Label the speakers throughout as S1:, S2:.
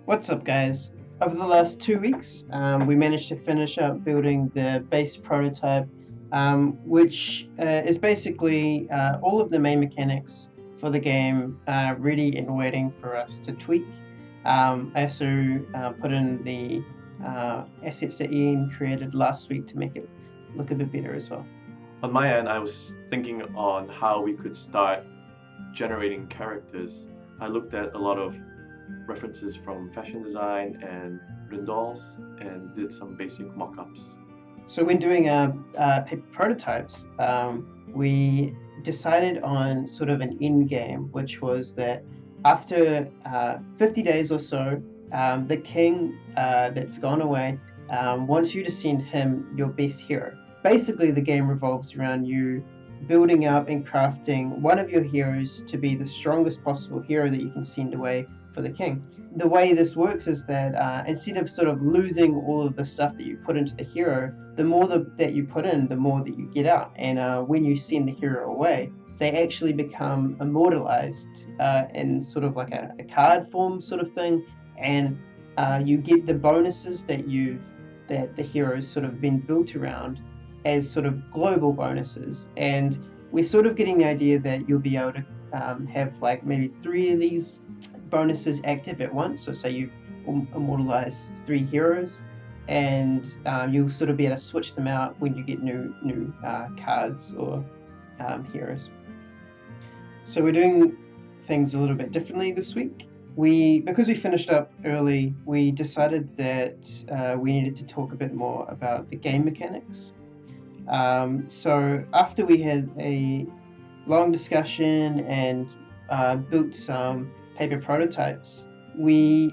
S1: What's up, guys? Over the last 2 weeks, we managed to finish up building the base prototype, which is basically all of the main mechanics for the game ready and waiting for us to tweak. I also put in the assets that Ian created last week to make it look a bit better as well.
S2: On my end, I was thinking on how we could start generating characters. I looked at a lot of references from fashion design and Rindals and did some basic mock-ups.
S1: So when doing paper prototypes, we decided on sort of an end game, which was that after 50 days or so, the king that's gone away wants you to send him your best hero. Basically, the game revolves around you building up and crafting one of your heroes to be the strongest possible hero that you can send away for the king. The way this works is that instead of sort of losing all of the stuff that you put into the hero, the more that you put in, the more that you get out. And when you send the hero away, they actually become immortalized in sort of like a card form sort of thing, and you get the bonuses that the hero's sort of been built around as sort of global bonuses. And we're sort of getting the idea that you'll be able to have like maybe 3 of these bonuses active at once. So say you've immortalized 3 heroes, and you'll sort of be able to switch them out when you get new cards or heroes. So we're doing things a little bit differently this week. Because we finished up early, we decided that we needed to talk a bit more about the game mechanics. So after we had a long discussion and built some paper prototypes, we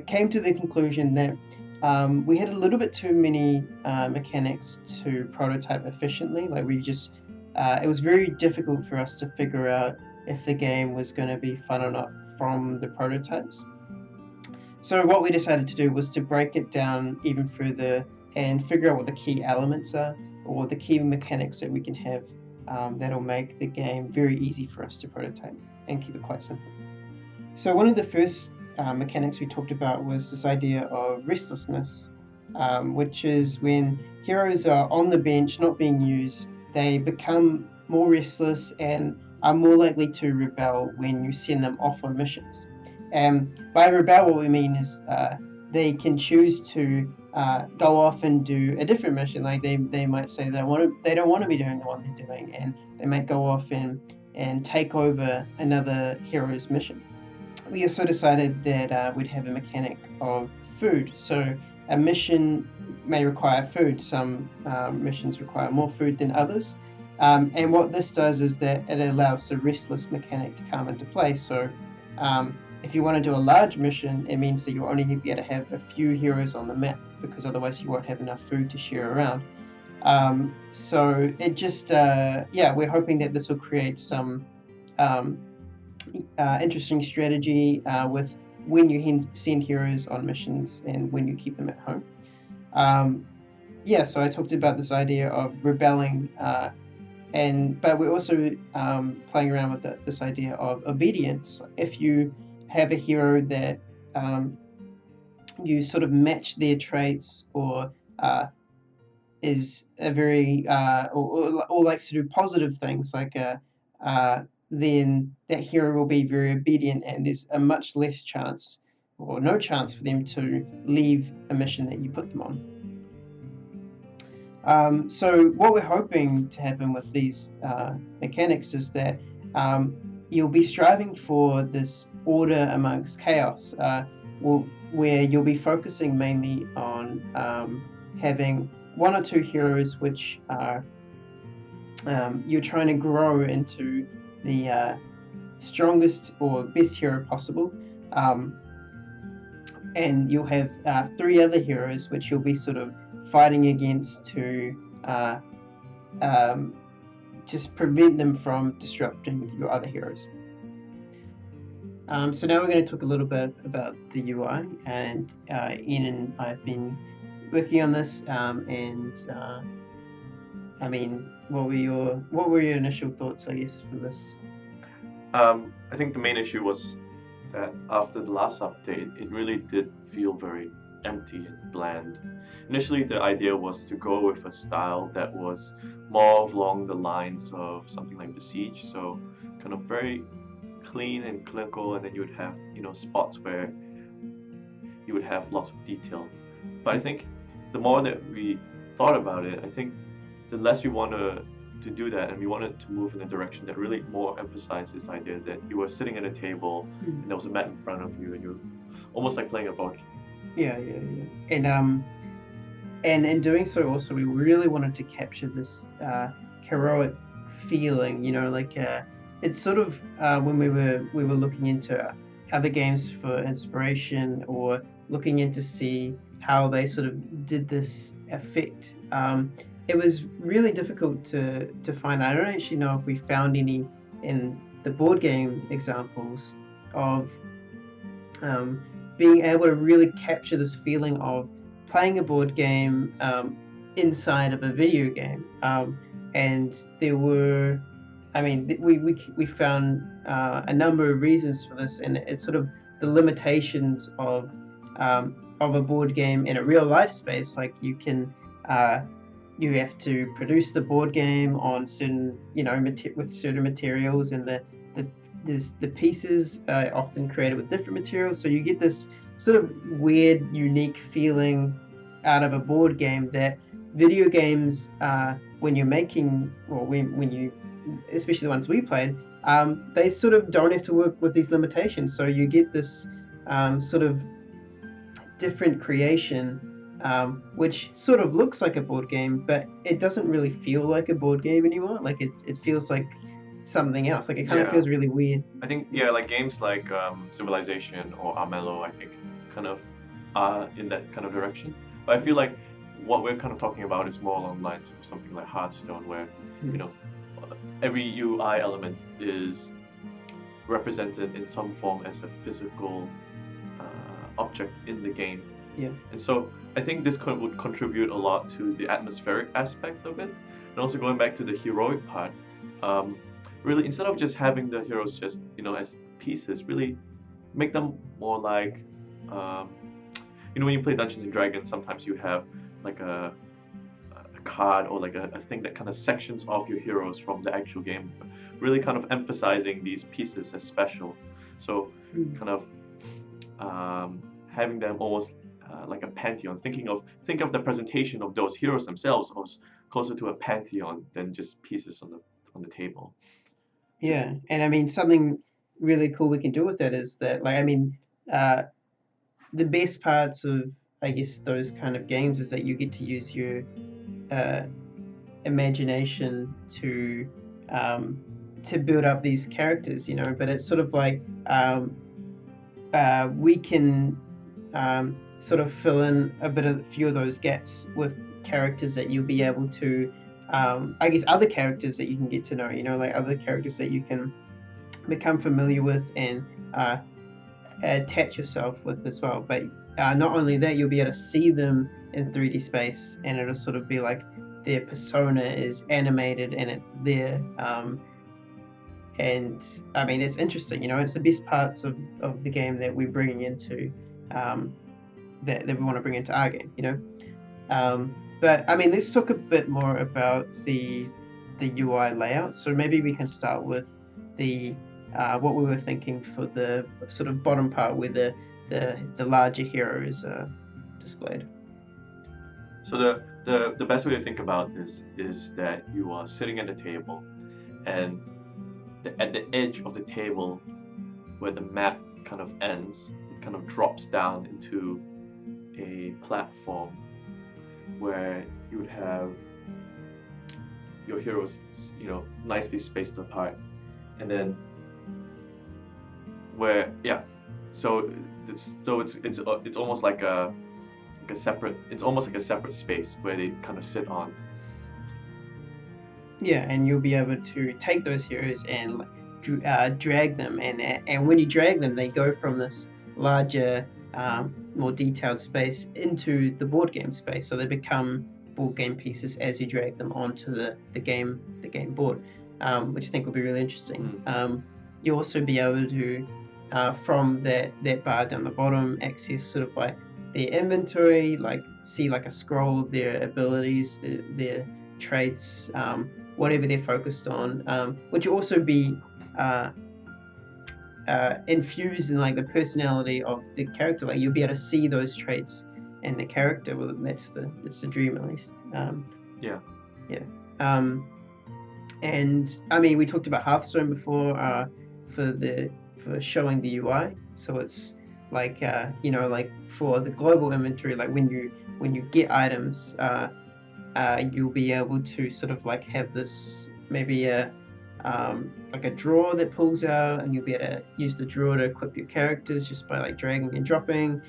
S1: came to the conclusion that we had a little bit too many mechanics to prototype efficiently. Like it was very difficult for us to figure out if the game was going to be fun or not from the prototypes. So what we decided to do was to break it down even further and figure out what the key elements are, or the key mechanics that we can have that'll make the game very easy for us to prototype and keep it quite simple. So one of the first mechanics we talked about was this idea of restlessness, which is when heroes are on the bench not being used, they become more restless and are more likely to rebel when you send them off on missions. And by rebel, what we mean is they can choose to go off and do a different mission. Like they might say they don't want to be doing the one they're doing, and they might go off and take over another hero's mission. We also decided that we'd have a mechanic of food. So a mission may require food. Some missions require more food than others. And what this does is that it allows the restless mechanic to come into play. So if you want to do a large mission, it means that you'll only be able to have a few heroes on the map, because otherwise you won't have enough food to share around. So it just, we're hoping that this will create some interesting strategy with when you send heroes on missions and when you keep them at home. So I talked about this idea of rebelling, but we're also playing around with this idea of obedience. If you have a hero that you sort of match their traits, or is a very or likes to do positive things, like then that hero will be very obedient, and there's a much less chance or no chance for them to leave a mission that you put them on. So what we're hoping to happen with these mechanics is that you'll be striving for this order amongst chaos, where you'll be focusing mainly on having 1 or 2 heroes which are you're trying to grow into the strongest or best hero possible, and you'll have 3 other heroes which you'll be sort of fighting against to just prevent them from disrupting your other heroes. So now we're going to talk a little bit about the UI, and Ian and I've been working on this, what were your initial thoughts, I guess, for this?
S2: I think the main issue was that after the last update, it really did feel very empty and bland. Initially, the idea was to go with a style that was more along the lines of something like Besiege, so kind of very clean and clinical, and then you would have, spots where you would have lots of detail. But I think the more that we thought about it, I think the less we wanted to do that, and we wanted to move in a direction that really more emphasized this idea that you were sitting at a table and there was a map in front of you, and you're almost like playing a board.
S1: Yeah. And in doing so, also we really wanted to capture this heroic feeling. It's sort of when we were looking into other games for inspiration or looking in to see how they sort of did this effect. It was really difficult to find. I don't actually know if we found any in the board game examples of being able to really capture this feeling of playing a board game inside of a video game. And there were, we found a number of reasons for this, and it's sort of the limitations of a board game in a real life space. Like you have to produce the board game on certain, with certain materials, and the pieces are often created with different materials. So you get this sort of weird, unique feeling out of a board game that video games, when you're making, or when you, especially the ones we played, they sort of don't have to work with these limitations. So you get this sort of different creation, which sort of looks like a board game, but it doesn't really feel like a board game anymore. Like it feels like something else. Like it kind of feels really weird.
S2: I think like games like Civilization or Armello, I think kind of are in that kind of direction. But I feel like what we're kind of talking about is more along the lines of something like Hearthstone, where every UI element is represented in some form as a physical object in the game.
S1: Yeah.
S2: And so I think this would contribute a lot to the atmospheric aspect of it, and also going back to the heroic part. Really, instead of just having the heroes just as pieces, really make them more like when you play Dungeons and Dragons, sometimes you have like a card or like a thing that kind of sections off your heroes from the actual game, really kind of emphasizing these pieces as special. So kind of having them almost like a pantheon. Think of the presentation of those heroes themselves as closer to a pantheon than just pieces on the table.
S1: Yeah, and something really cool we can do with that is that, the best parts of, I guess, those kind of games is that you get to use your imagination to build up these characters, but it's sort of like we can sort of fill in a few of those gaps with characters that you'll be able to, I guess, other characters that you can get to know, like other characters that you can become familiar with and attach yourself with as well. But not only that, you'll be able to see them in 3D space, and it'll sort of be like their persona is animated and it's there. And it's interesting, it's the best parts of the game that we're bringing into that we want to bring into our game, But let's talk a bit more about the UI layout. So maybe we can start with the what we were thinking for the sort of bottom part where the larger hero is displayed.
S2: So the best way to think about this is that you are sitting at a table, and at the edge of the table, where the map kind of ends, it kind of drops down into a platform where you would have your heroes, nicely spaced apart, and then so it's almost like a separate space where they kind of sit on.
S1: Yeah, and you'll be able to take those heroes and drag them, and when you drag them, they go from this larger, more detailed space into the board game space. So they become board game pieces as you drag them onto the game board, which I think will be really interesting. You'll also be able to from that bar down the bottom, access sort of like their inventory, like see like a scroll of their abilities, their traits, whatever they're focused on, which will also be infused in like the personality of the character. Like you'll be able to see those traits in the character. Well, that's the dream, at least.
S2: Yeah.
S1: And I mean, we talked about Hearthstone before for showing the UI. So it's like like for the global inventory, like when you get items, you'll be able to sort of like have this maybe like a drawer that pulls out, and you'll be able to use the drawer to equip your characters just by like dragging and dropping.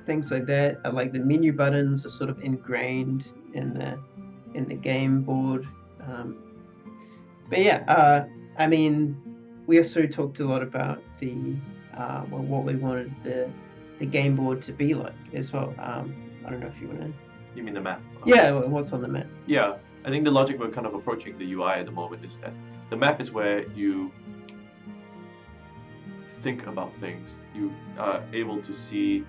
S1: Things like that. Like the menu buttons are sort of ingrained in the game board. But yeah, I mean, we also talked a lot about what we wanted the game board to be like as well. I don't know if you want to.
S2: You mean the map?
S1: Yeah, what's on the map?
S2: Yeah, I think the logic we're kind of approaching the UI at the moment is that the map is where you think about things. You are able to see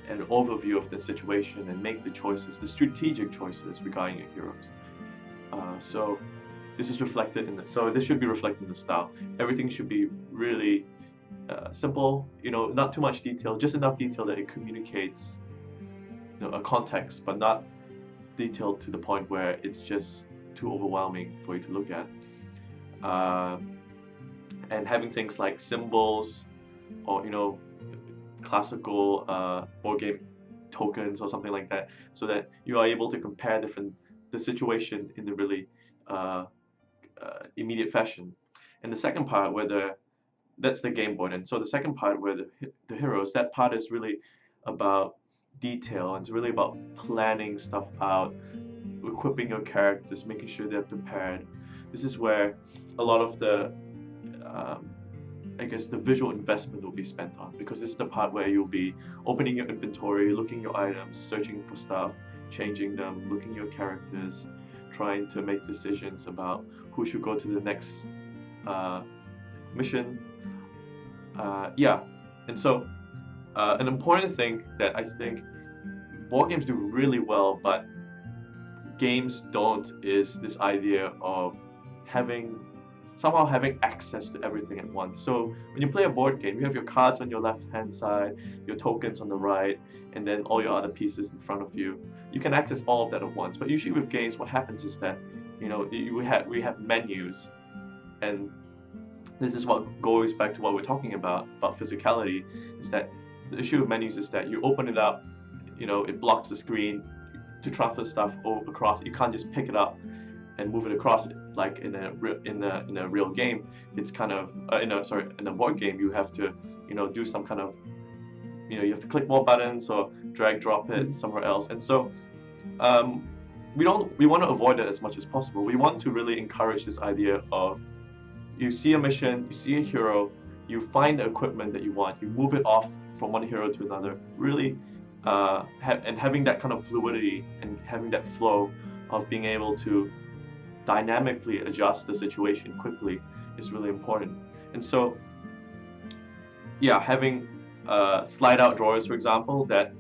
S2: an overview of the situation and make the choices, the strategic choices regarding your heroes. So this is reflected in this should be reflected in the style. Everything should be really simple, not too much detail, just enough detail that it communicates a context, but not detailed to the point where it's just too overwhelming for you to look at. And having things like symbols or classical board game tokens or something like that, so that you are able to compare the situation in the really immediate fashion. And the second part that's the game board, and so the second part where the heroes, that part is really about detail, and it's really about planning stuff out, equipping your characters, making sure they're prepared. This is where a lot of the I guess the visual investment will be spent on, because this is the part where you'll be opening your inventory, looking at your items, searching for stuff, changing them, looking at your characters, trying to make decisions about who should go to the next mission. And so an important thing that I think board games do really well, but games don't, is this idea of somehow having access to everything at once. So when you play a board game, you have your cards on your left hand side, your tokens on the right, and then all your other pieces in front of you. You can access all of that at once. But usually with games, what happens is that we have menus, and this is what goes back to what we're talking about physicality, is that the issue with menus is that you open it up, it blocks the screen to transfer stuff across. You can't just pick it up and move it across like in a real game. It's kind of in a board game you have to do some kind of you have to click more buttons or drag drop it somewhere else. And so we want to avoid that as much as possible. We want to really encourage this idea of, you see a mission, you see a hero, you find the equipment that you want, you move it off from one hero to another, really having that kind of fluidity and having that flow of being able to dynamically adjust the situation quickly is really important. And so having slide out drawers, for example, that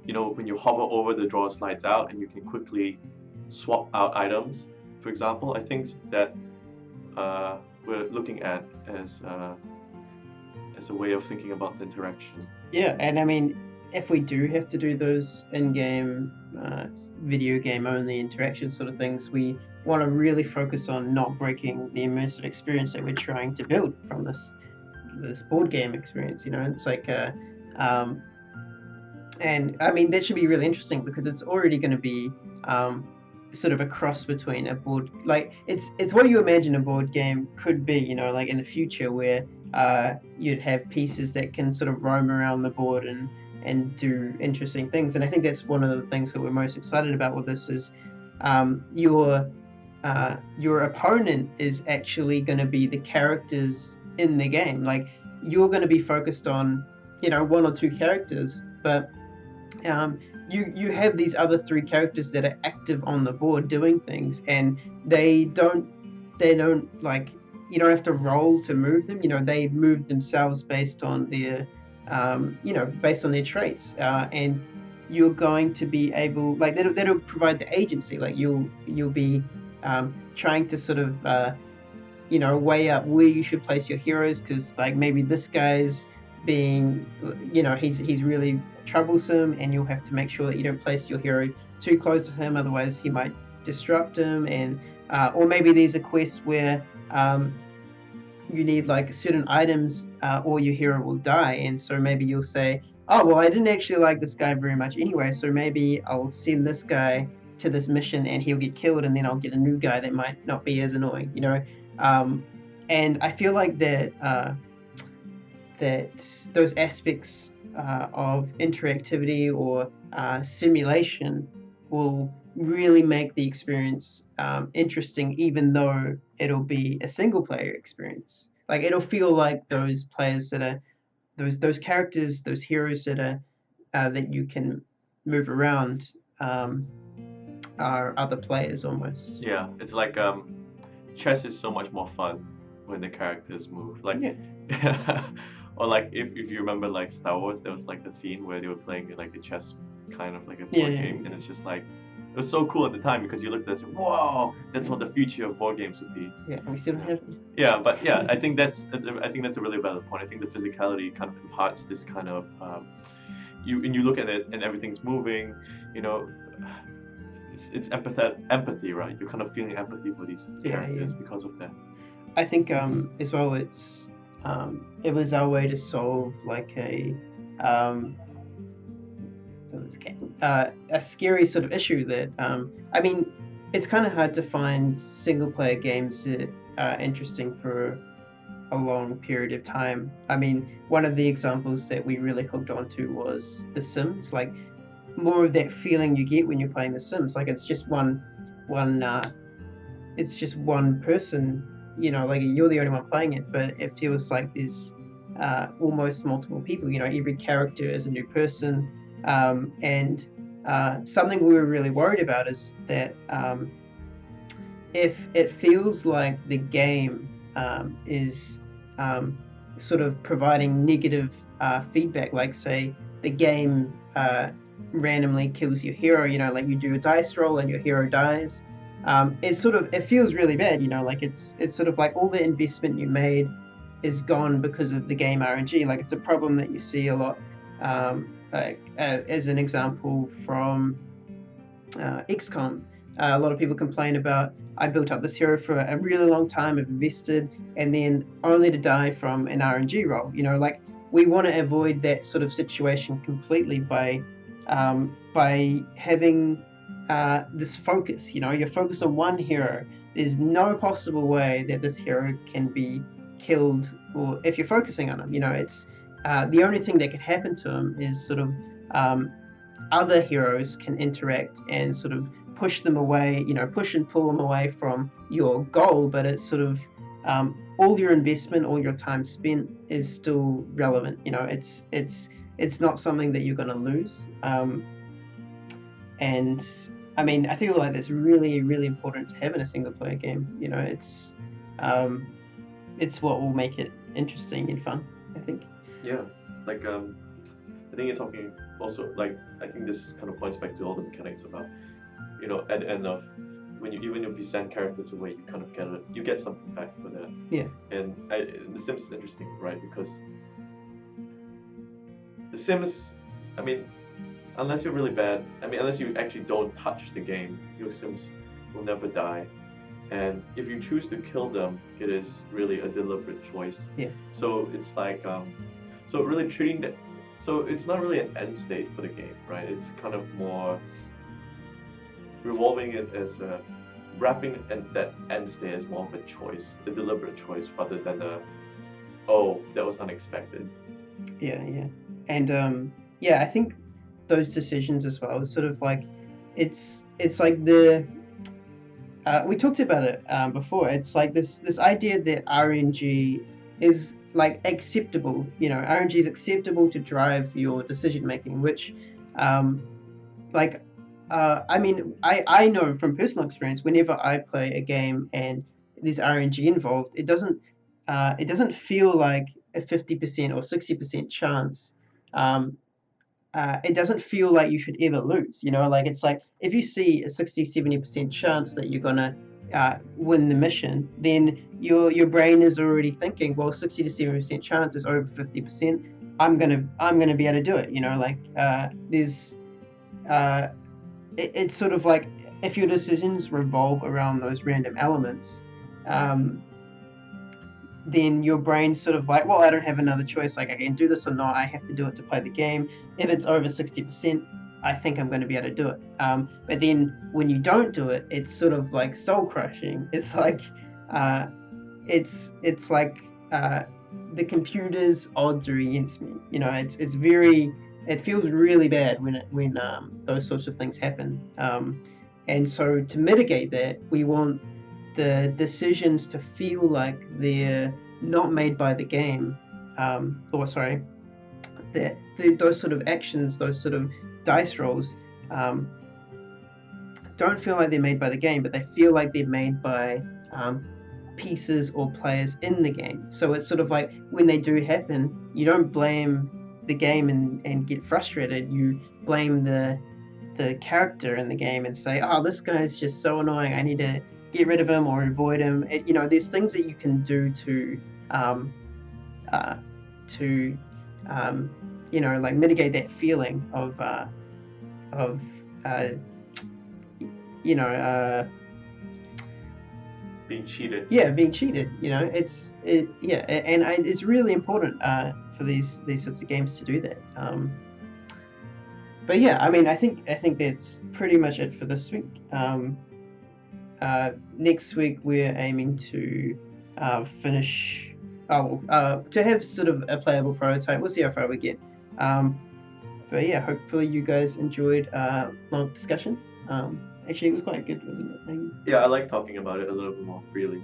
S2: when you hover over, the drawer slides out and you can quickly swap out items, for example, I think that we're looking at as a way of thinking about the interaction.
S1: Yeah, and I mean, if we do have to do those in-game video game only interaction sort of things, we want to really focus on not breaking the immersive experience that we're trying to build from this board game experience. It's like and I mean, that should be really interesting, because it's already going to be sort of a cross between a board, like it's what you imagine a board game could be, like in the future, where you'd have pieces that can sort of roam around the board and do interesting things. And I think that's one of the things that we're most excited about with this is your opponent is actually going to be the characters in the game. Like, you're going to be focused on one or two characters, but you have these other three characters that are active on the board doing things, and they don't like you don't have to roll to move them. They move themselves based on their based on their traits, and you're going to be able, like, that'll provide the agency. Like, you'll be trying to sort of weigh up where you should place your heroes, because like maybe this guy's being, he's really troublesome, and you'll have to make sure that you don't place your hero too close to him, otherwise he might disrupt him. And or maybe there's a quest where you need like certain items, or your hero will die, and so maybe you'll say, oh well, I didn't actually like this guy very much anyway, so maybe I'll send this guy to this mission and he'll get killed, and then I'll get a new guy that might not be as annoying. And I feel like that those aspects of interactivity or simulation will really make the experience interesting, even though it'll be a single player experience. Like, it'll feel like those players that are those characters, those heroes that are that you can move around are other players almost.
S2: Yeah, it's like chess is so much more fun when the characters move. Like,
S1: Yeah.
S2: or like if you remember like Star Wars, there was like a scene where they were playing like the chess kind of like a board
S1: Yeah.
S2: game, and it's just like it was so cool at the time because you looked at it and said, "Whoa, that's what the future of board games would be."
S1: Yeah, we still don't have.
S2: Yeah, but yeah, I think that's a really valid point. I think the physicality kind of imparts this kind of you look at it and everything's moving, you know. It's empathy, right? You're kind of feeling empathy for these characters because of that.
S1: I think as well, it was our way to solve like a scary sort of issue that I mean, it's kind of hard to find single player games that are interesting for a long period of time. I mean, one of the examples that we really hooked onto was The Sims. Like, more of that feeling you get when you're playing The Sims. Like, it's just one person, like you're the only one playing it, but it feels like there's almost multiple people. Every character is a new person, and something we were really worried about is that if it feels like the game is sort of providing negative feedback, like say the game randomly kills your hero, like you do a dice roll and your hero dies, it feels really bad, like it's sort of like all the investment you made is gone because of the game RNG. Like, it's a problem that you see a lot, as an example from XCOM. A lot of people complain about, I built up this hero for a really long time, I've invested, and then only to die from an RNG roll. Like, we want to avoid that sort of situation completely by having this focus. You're focused on one hero. There's no possible way that this hero can be killed, or if you're focusing on him, it's the only thing that can happen to him is sort of other heroes can interact and sort of push them away, push and pull them away from your goal, but it's sort of all your investment, all your time spent is still relevant. It's not something that you're going to lose. And I mean, I feel like that's really, really important to have in a single player game. It's what will make it interesting and fun, I think.
S2: Yeah, like I think you're talking also, like, I think this kind of points back to all the mechanics about, at the end of even if you send characters away, you kind of get something back for that.
S1: Yeah.
S2: And The Sims is interesting, right? Because The Sims, I mean, unless you're really bad, unless you actually don't touch the game, your Sims will never die. And if you choose to kill them, it is really a deliberate choice.
S1: Yeah.
S2: So it's like, so really treating that, so it's not really an end state for the game, right? It's kind of more revolving it as wrapping that end state as more of a choice, a deliberate choice, rather than oh, that was unexpected.
S1: Yeah. And I think those decisions as well is sort of like, it's like we talked about it before. It's like this idea that RNG is like acceptable. RNG is acceptable to drive your decision making, which I mean, I know from personal experience, whenever I play a game and there's RNG involved, it doesn't feel like a 50% or 60% chance. It doesn't feel like you should ever lose, like it's like if you see a 60-70% chance that you're gonna win the mission, then your brain is already thinking, well, 60 to 70% chance is over 50%. I'm gonna be able to do it. There's it's sort of like if your decisions revolve around those random elements, then your brain's sort of like, well, I don't have another choice. Like, I can do this or not. I have to do it to play the game. If it's over 60%, I think I'm going to be able to do it. But then when you don't do it, it's sort of like soul crushing. It's like, it's like the computer's odds are against me. It feels really bad when those sorts of things happen. And so to mitigate that, we want the decisions to feel like they're not made by the game, those sort of actions, those sort of dice rolls, don't feel like they're made by the game, but they feel like they're made by pieces or players in the game. So it's sort of like when they do happen, you don't blame the game and get frustrated. You blame the character in the game and say, oh, this guy's just so annoying, I need to get rid of him or avoid him. There's things that you can do to like mitigate that feeling of
S2: being cheated.
S1: Yeah, being cheated. It's really important for these sorts of games to do that. But yeah, I mean, I think that's pretty much it for this week. Next week we're aiming to finish. To have sort of a playable prototype. We'll see how far we get. But yeah, hopefully you guys enjoyed long discussion. Actually, it was quite good, wasn't it?
S2: Yeah, I like talking about it a little bit more freely.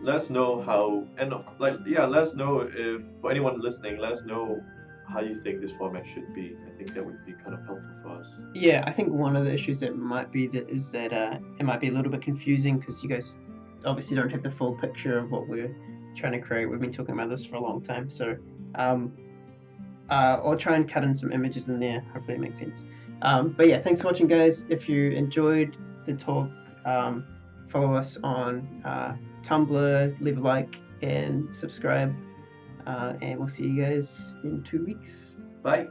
S2: Let us know how, and let us know if, for anyone listening, let us know how you think this format should be. I think that would be kind of helpful for us.
S1: Yeah, I think one of the issues that might be is that it might be a little bit confusing because you guys obviously don't have the full picture of what we're trying to create. We've been talking about this for a long time, so I'll try and cut in some images in there. Hopefully it makes sense. But yeah, thanks for watching, guys. If you enjoyed the talk, follow us on Tumblr, leave a like, and subscribe. And we'll see you guys in 2 weeks.
S2: Bye.